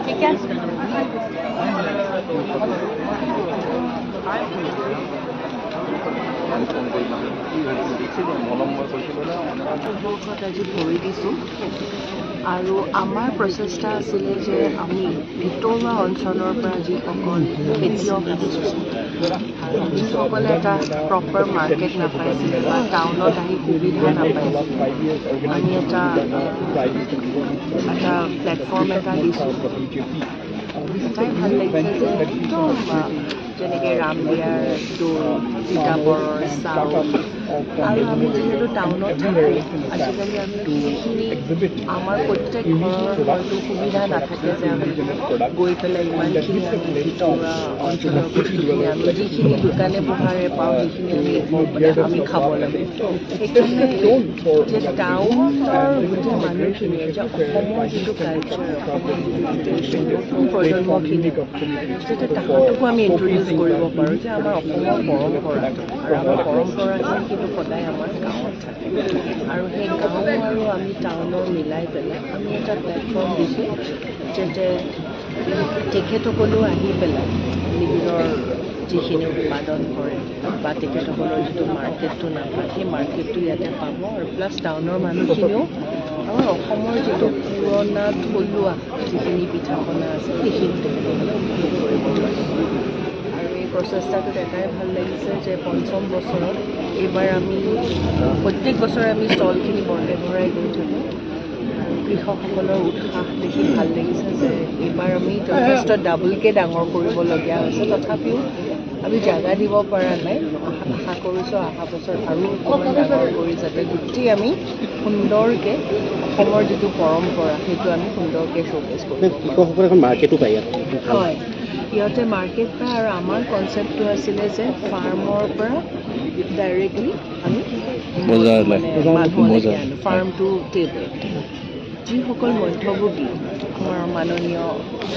ঠিক আছে। আজি ভৰি দিছোঁ আৰু আমাৰ প্ৰচেষ্টা আছিলে যে আমি ভিতৰুৱা অঞ্চলৰ পৰা যিসকল খেতিয়ক যিসকলে এটা প্ৰপাৰ মাৰ্কেট নাপাইছিলে বা টাউনত আহি সুবিধা নাপাইছিলে, আমি এটা প্লেটফৰ্ম এটা দিছোঁ। এটাই ভাল লাগিছে যে একদম যেনেকৈ ৰামদিয়াৰ দৈ, তিতাবৰৰ চাউল, আৰু আমি যিহেতু টাউনত থাকোঁ, আজিকালি আমি সেইখিনি আমাৰ প্ৰত্যেক ঘৰৰ হয়তো সুবিধা নাথাকে যে আমি গৈ পেলাই ইমানখিনি আমি ভিতৰুৱা অঞ্চলৰ বস্তুখিনি আমি যিখিনি দোকানে পোহাৰে পাওঁ সেইখিনি আমি খাব লাগে। সেইকাৰণে যে টাউনৰ গোটেই মানুহখিনিয়ে যে অসমৰ যিটো কালচাৰ, অসমৰ যিটো ট্ৰেডিশ্যন, নতুন প্ৰজন্মখিনিক যাতে তাহাঁতকো আমি ইণ্ট্ৰডিউচ কৰিব পাৰোঁ যে আমাৰ অসমৰ পৰম্পৰাটো, আৰু আমাৰ পৰম্পৰাখিনি কিন্তু সদায় আমাৰ গাঁৱত থাকে। আৰু সেই গাঁও আৰু আমি টাউনৰ মিলাই পেলাই আমি এটা প্লেটফৰ্ম দিছোঁ যাতে তেখেতসকলেও আহি পেলাই নিজৰ যিখিনি উৎপাদন কৰে বা তেখেতসকলৰ যিটো মাৰ্কেটটো নাপায় সেই মাৰ্কেটটো ইয়াতে পাব, আৰু প্লাছ টাউনৰ মানুহখিনিও আমাৰ অসমৰ যিটো পুৰণা থলুৱা যিখিনি পিঠা পনা আছে সেইখিনি তেখেতসকলে উপভোগ কৰিব পাৰিব। আৰু এই প্ৰচেষ্টাটোত এটাই ভাল লাগিছে যে পঞ্চম বছৰত এইবাৰ আমি প্ৰত্যেক বছৰে আমি ষ্টলখিনি বন্ধে ভৰাই গৈ থাকোঁ। কৃষকসকলৰ উৎসাহ দেখি ভাল লাগিছে যে এইবাৰ আমি যথেষ্ট ডাবলকৈ ডাঙৰ কৰিবলগীয়া হৈছে, তথাপিও আমি জাগা দিব পৰা নাই। আশা কৰিছোঁ অহা বছৰ আৰু অকণমান ডাঙৰ কৰি যাতে গোটেই আমি সুন্দৰকৈ অসমৰ যিটো পৰম্পৰা সেইটো আমি সুন্দৰকৈ শ্ব'কেছ কৰিব পাৰোঁ। এখন মাৰ্কেটো পায় হয়, সিহঁতে মাৰ্কেট পায়, আৰু আমাৰ কনচেপ্টটো আছিলে যে ফাৰ্মৰ পৰা ডাইৰেক্টলি আমি মানুহলৈকে আনো, ফাৰ্ম টু টেবল। যিসকল মধ্যভোগী, আমাৰ মাননীয়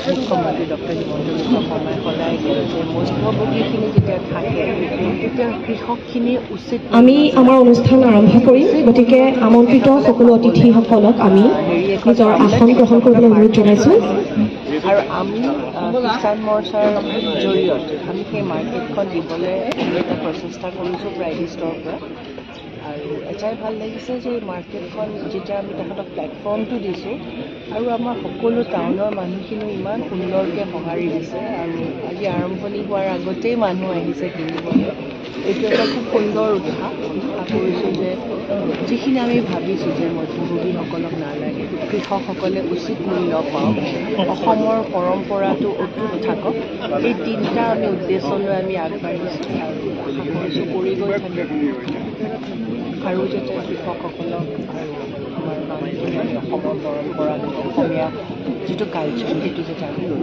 মুখ্যমন্ত্ৰী ডক্টৰ হিমন্ত বিশ্ব শৰ্মাই সদায় কয় যে মধ্যভোগীখিনি যেতিয়া থাকে তেতিয়া কৃষকখিনি উচিত আমি আমাৰ অনুষ্ঠান আৰম্ভ কৰিম, গতিকে আমন্ত্ৰিত সকলো অতিথিসকলক আমি নিজৰ আসন গ্ৰহণ কৰিবলৈ অনুৰোধ জনাইছোঁ। আৰু আমি কিষাণ মৰ্চাৰ জৰিয়তে আমি সেই মাৰ্কেটখন দিবলৈ এটা প্ৰচেষ্টা কৰিছোঁ প্ৰাইভেটৰ পৰা। আৰু এটাই ভাল লাগিছে যে এই মাৰ্কেটখন যেতিয়া আমি তাহাঁতক প্লেটফৰ্মটো দিছোঁ আৰু আমাৰ সকলো টাউনৰ মানুহখিনিও ইমান সুন্দৰকৈ সঁহাৰি দিছে, আৰু আজি আৰম্ভণি হোৱাৰ আগতেই মানুহ আহিছে কিনিবলৈ। এইটো এটা খুব সুন্দৰ উৎসাহ। আশা কৰিছোঁ যে যিখিনি আমি ভাবিছোঁ যে মধ্যভোগীসকলক নালাগে, কৃষকসকলে উচিত মূল্য পাওক, অসমৰ পৰম্পৰাটো অটুট থাকক, এই তিনিটা আমি উদ্দেশ্যলৈ আমি আগবাঢ়িছোঁ। আৰু আশা কৰিছোঁ কৰি গৈ থাকিম, আৰু যাতে কৃষকসকলক আৰু আমাৰ মানুহখিনি অসমৰ পৰম্পৰাগত অসমীয়া যিটো কালচাৰ সেইটো যাতে আমি লৈ